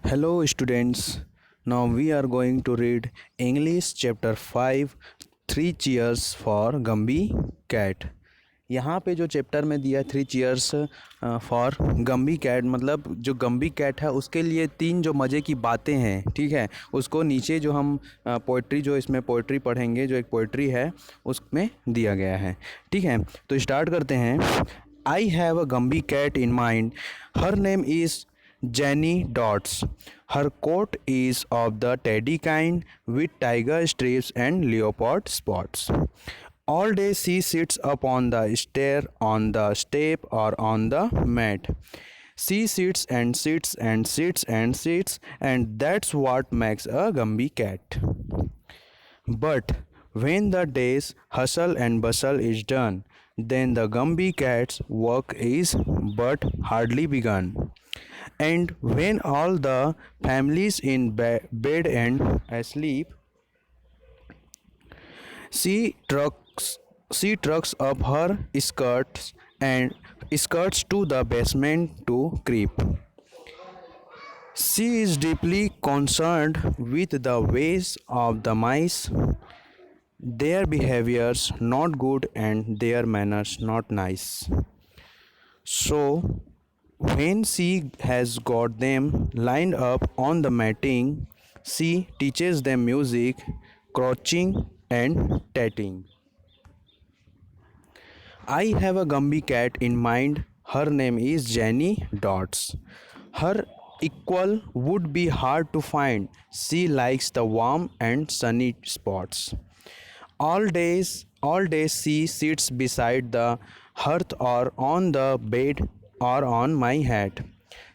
Hello students, now we are going to read English chapter 5 3 cheers for Gumby cat। यहाँ पे जो chapter में दिया 3 चीयर्स फॉर गम्बी कैट, मतलब जो गम्बी कैट है उसके लिए 3 जो मज़े की बातें हैं, ठीक है। उसको नीचे जो हम पोइट्री जो इसमें पोइट्री पढ़ेंगे, जो एक पोइट्री है उसमें दिया गया है, ठीक है। तो स्टार्ट करते हैं। I have a gumbie cat in mind, her name is Jenny Dots. Her coat is of the teddy kind with tiger stripes and leopard spots. All day she sits upon the stair, on the step, or on the mat. She sits and sits and sits and sits, and that's what makes a Gumby cat. But when the day's hustle and bustle is done, then the Gumby cat's work is but hardly begun. And when all the families in bed and asleep, she trucks up her skirts to the basement to creep. She is deeply concerned with the ways of the mice, their behaviors not good and their manners not nice. So when she has got them lined up on the matting, she teaches them music, crouching and tatting. I have a Gumby cat in mind. Her name is Jenny Dots. Her equal would be hard to find. She likes the warm and sunny spots. All day she sits beside the hearth or on the bed or on my hat.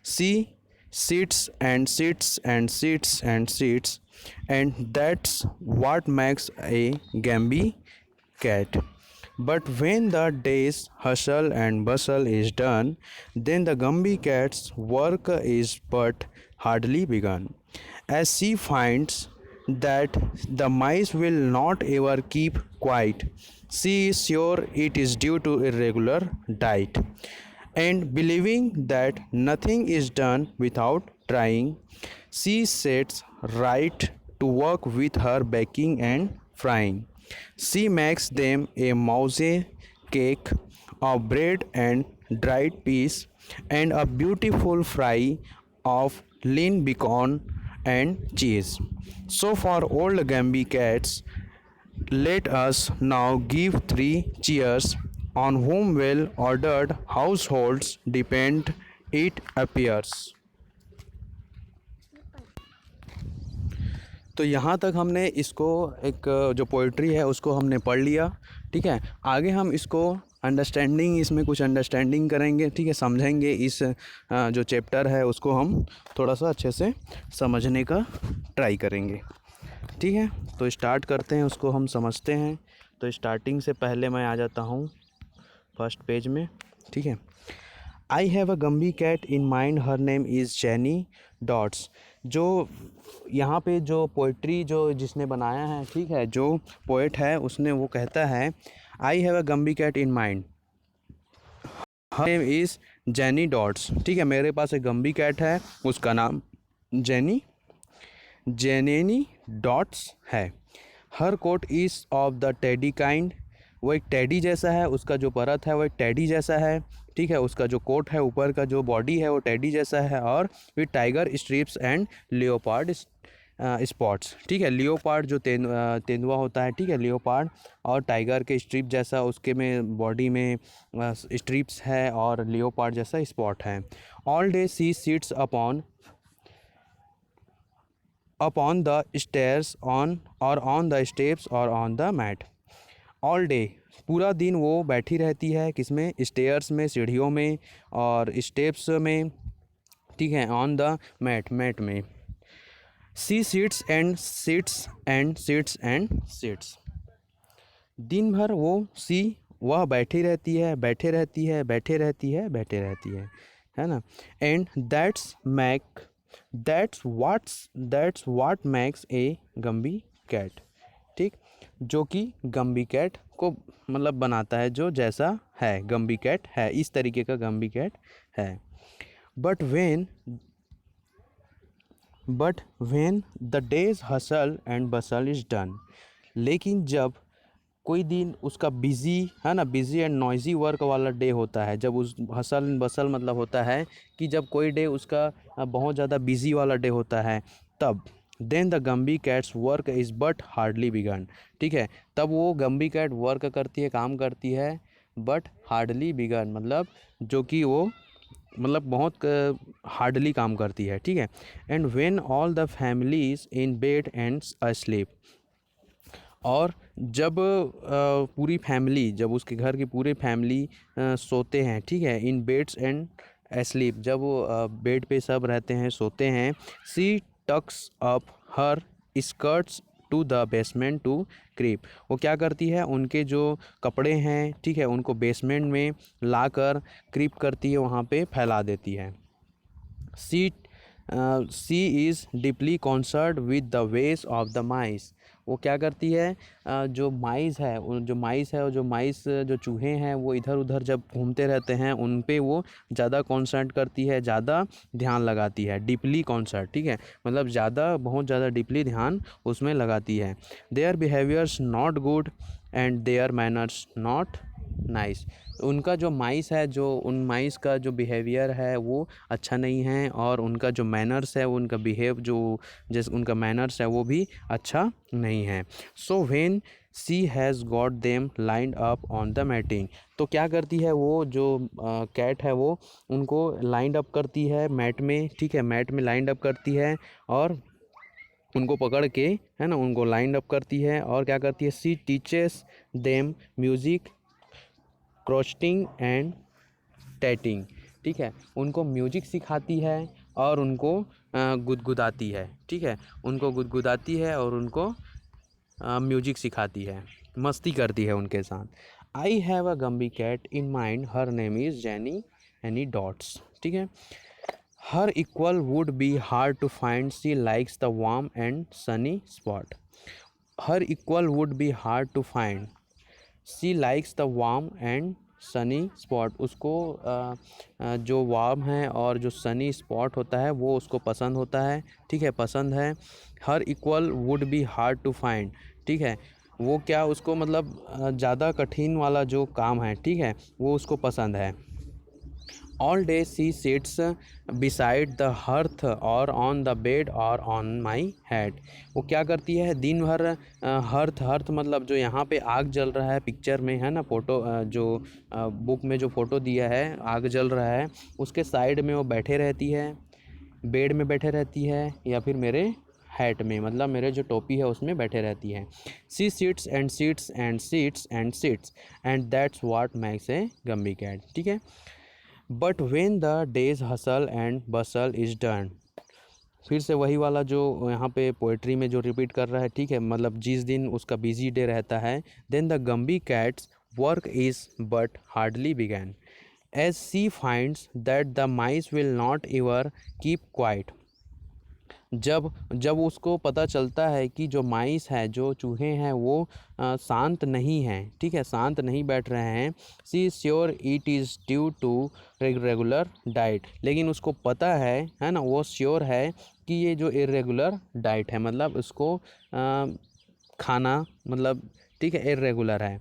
She sits and sits and sits and sits, and that's what makes a Gamby cat. But when the day's hustle and bustle is done, then the Gumby cat's work is but hardly begun, as she finds that the mice will not ever keep quiet. She is sure it is due to irregular diet, and believing that nothing is done without trying, she sets right to work with her baking and frying. She makes them a mouse cake of bread and dried peas, and a beautiful fry of lean bacon and cheese. So for old Gamby cats, let us now give 3 cheers on whom well ordered households depend, it appears. तो यहाँ तक हमने इसको एक जो poetry है उसको हमने पढ़ लिया, ठीक है। आगे हम इसको इसमें कुछ अंडरस्टैंडिंग करेंगे, ठीक है, समझेंगे। इस जो चैप्टर है उसको हम थोड़ा सा अच्छे से समझने का ट्राई करेंगे, ठीक है। तो स्टार्ट करते हैं, उसको हम समझते हैं। तो स्टार्टिंग से पहले मैं आ जाता हूँ फर्स्ट पेज में, ठीक है। I have a gumbie cat in mind, her name is Jenny Dots. जो यहाँ पे जो पोइट्री जो जिसने बनाया है, ठीक है, जो पोएट है उसने वो कहता है I have a gumbie cat in mind, her name is Jenny Dots, ठीक है। मेरे पास एक गम्बी कैट है, उसका नाम जेनेनी डॉट्स है। Her coat is of the teddy kind, वो एक टेडी जैसा है, उसका जो परत है वो एक टेडी जैसा है, ठीक है। उसका जो कोट है, ऊपर का जो बॉडी है वो टेडी जैसा है, और with tiger strips and leopard spots, ठीक है। लियोपार्ड जो तेंदुआ होता है, ठीक है, लियोपार्ड, और टाइगर के स्ट्रिप जैसा उसके में बॉडी में स्ट्रिप्स है, और लियोपार्ड जैसा स्पॉट है। All day she sits upon the stairs on the steps or on the mat. All day, पूरा दिन वो बैठी रहती है, किसमें, स्टेयर्स में, सीढ़ियों में, और स्टेप्स में, ठीक है, ऑन द मैट में। She sits and sits and sits and sits, दिन भर वह बैठी रहती है, बैठे रहती है ना। And that's what makes a gumbie cat, ठीक, जो कि गम्बी कैट को मतलब बनाता है, जो जैसा है गम्बी कैट है, इस तरीके का गम्बी कैट है। But but when the day's hustle and bustle is done, लेकिन जब कोई दिन उसका बिज़ी है ना, बिज़ी एंड नॉइज़ी वर्क वाला डे होता है, जब उस हसल एंड बसल मतलब होता है कि जब कोई डे उसका बहुत ज़्यादा बिज़ी वाला डे होता है, तब then the gumbie cat's work is but hardly begun, ठीक है, तब वो गम्बी कैट वर्क करती है, काम करती है, बट हार्डली बिगन मतलब जो कि वो मतलब बहुत हार्डली काम करती है, ठीक है। And when all the families in bed and asleep, और जब पूरी फैमिली, जब उसके घर की पूरी फैमिली सोते हैं, ठीक है, इन बेड्स एंड एस्लीप, जब वो बेड पे सब रहते हैं, सोते हैं, she tucks up her skirts to the basement to creep, वो क्या करती है, उनके जो कपड़े हैं, ठीक है, उनको बेसमेंट में लाकर क्रीप करती है, वहाँ पे फैला देती है। She she is deeply concerned with the ways of the mice, वो क्या करती है, जो माइस है, जो माइस है और जो माइस जो चूहे हैं वो इधर उधर जब घूमते रहते हैं उन पे वो ज़्यादा कॉन्सर्ट करती है, ज़्यादा ध्यान लगाती है, डीपली कॉन्सर्ट, ठीक है, मतलब ज़्यादा बहुत ज़्यादा डीपली ध्यान उसमें लगाती है। Their behaviours not good and their manners not nice, उनका जो माइस है, जो उन माइस का जो बिहेवियर है वो अच्छा नहीं है, और उनका जो मैनर्स है, उनका बिहेव जो जैसे उनका मैनर्स है वो भी अच्छा नहीं है। So when she has got them lined up on the matting, तो क्या करती है वो जो कैट है वो उनको लाइंड अप करती है मैट में, ठीक है, मैट में लाइंड अप करती है, और उनको पकड़ के है ना, उनको लाइंड अप करती है, और क्या करती है, she teaches them music crocheting and tatting, ठीक है, उनको म्यूजिक सिखाती है और उनको गुदगुदाती है, ठीक है, उनको गुदगुदाती है और उनको म्यूजिक सिखाती है, मस्ती करती है उनके साथ। I have a gumbie cat in mind, her name is Jennyanydots, ठीक है, her equal would be hard to find, she likes the warm and sunny spot, her equal would be hard to find, she likes the warm and sunny spot, उसको जो warm है और जो Sunny spot होता है वो उसको पसंद होता है, ठीक है, पसंद है। Her equal would be hard to find, ठीक है, वो क्या उसको मतलब ज़्यादा कठिन वाला जो काम है, ठीक है, वो उसको पसंद है। All day she sits beside the hearth और ऑन द बेड और ऑन माई हेड, वो क्या करती है दिन भर, हर्थ हर्थ मतलब जो यहाँ पे आग जल रहा है पिक्चर में है ना, फ़ोटो जो बुक में जो फ़ोटो दिया है आग जल रहा है, उसके साइड में वो बैठे रहती है, बेड में बैठे रहती है, या फिर मेरे हैट में मतलब मेरे जो टोपी है उसमें बैठे रहती है। She sits and sits and sits and sits and that's what makes a gumbie cat, ठीक है। But when the day's hustle and bustle is done, फिर से वही वाला जो यहाँ पे पोइट्री में जो रिपीट कर रहा है, ठीक है, मतलब जिस दिन उसका बिजी डे रहता है, then the gumbie cat's work is but hardly began, as she finds that the mice will not ever keep quiet, जब जब उसको पता चलता है कि जो माइस है, जो चूहे हैं वो शांत नहीं हैं, ठीक है, शांत नहीं बैठ रहे हैं, she sure it is due to regular diet, लेकिन उसको पता है ना, वो श्योर है कि ये जो इरेगुलर डाइट है मतलब उसको खाना मतलब, ठीक है, इरेगुलर है।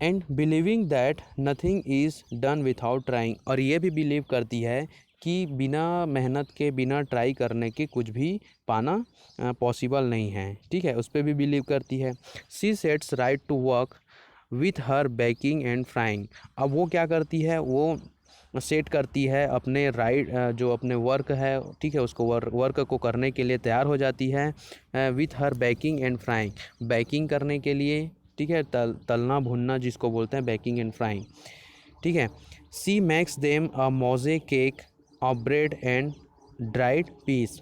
And believing that nothing is done without trying, और ये भी बिलीव करती है कि बिना मेहनत के, बिना ट्राई करने के कुछ भी पाना पॉसिबल नहीं है, ठीक है, उस पर भी बिलीव करती है। She sets right to work with her baking and frying, अब वो क्या करती है, वो सेट करती है अपने राइट जो अपने वर्क है, ठीक है, उसको वर्क को करने के लिए तैयार हो जाती है with her baking and frying, baking करने के लिए, ठीक है, तलना भुनना जिसको बोलते हैं बेकिंग एंड फ्राइंग, ठीक है। C Max them a mousy cake of bread and dried peas,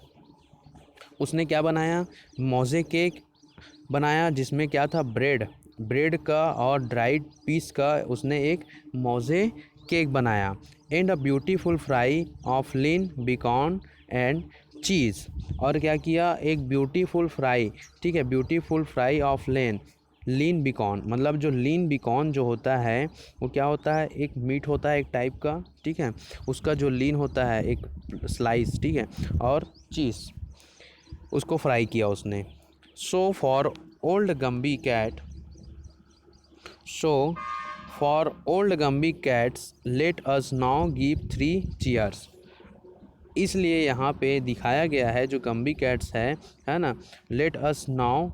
उसने क्या बनाया, मोजे केक बनाया जिसमें क्या था, ब्रेड, ब्रेड का और ड्राइड पीस का उसने एक मोजे केक बनाया। And a beautiful fry of lean Beacon and cheese, और क्या किया, एक ब्यूटीफुल फ्राई, ठीक है, beautiful fry of lean Beacon, मतलब जो लीन बिकॉन जो होता है वो क्या होता है, एक मीट होता है एक टाइप का, ठीक है, उसका जो लीन होता है एक स्लाइस, ठीक है, और चीज़, उसको फ्राई किया उसने। So for old gumbie cat so for old gumbie cats let us now give 3 cheers. इसलिए यहाँ पे दिखाया गया है जो गम्बी कैट्स है ना, late us now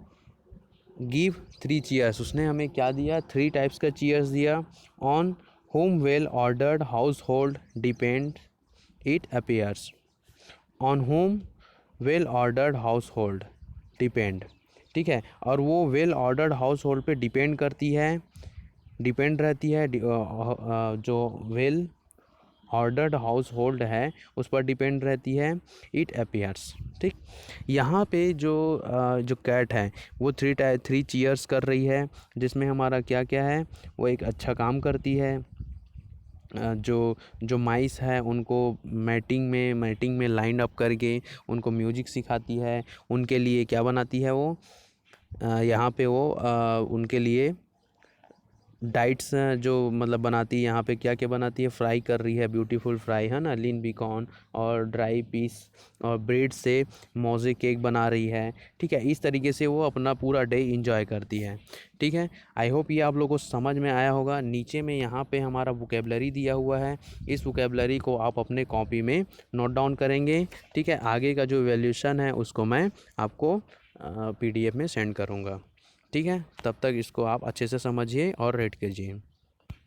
give 3 cheers. उसने हमें क्या दिया, 3 टाइप्स का चीयर्स दिया। On home well ordered house hold depend it appears. On home well ordered house hold depend, ठीक है, और वो वेल ऑर्डर्ड हाउस होल्ड पे डिपेंड करती है, डिपेंड रहती है। जो वेल ऑर्डर्ड हाउस होल्ड है उस पर डिपेंड रहती है इट अपेयर्स, ठीक। यहाँ पे जो कैट है वो 3 चीयर्स कर रही है, जिसमें हमारा क्या क्या है, वो एक अच्छा काम करती है। जो जो माइस है उनको मैटिंग में लाइन अप करके उनको म्यूजिक सिखाती है, उनके लिए क्या बनाती है वो, यहाँ पे वो उनके लिए डाइट्स जो मतलब बनाती है, यहाँ पे क्या क्या बनाती है, फ्राई कर रही है, ब्यूटीफुल फ्राई है ना, लीन बिकॉन और ड्राई पीस और ब्रेड से मोज़े केक बना रही है, ठीक है। इस तरीके से वो अपना पूरा डे इंजॉय करती है, ठीक है। आई होप ये आप लोगों को समझ में आया होगा। नीचे में यहाँ पे हमारा वोकेबलरी दिया हुआ है, इस वोकेबलरी को आप अपने कॉपी में नोट डाउन करेंगे, ठीक है। आगे का जो वैल्यूशन है उसको मैं आपको PDF में सेंड करूँगा, ठीक है। तब तक इसको आप अच्छे से समझिए और रेड कीजिए।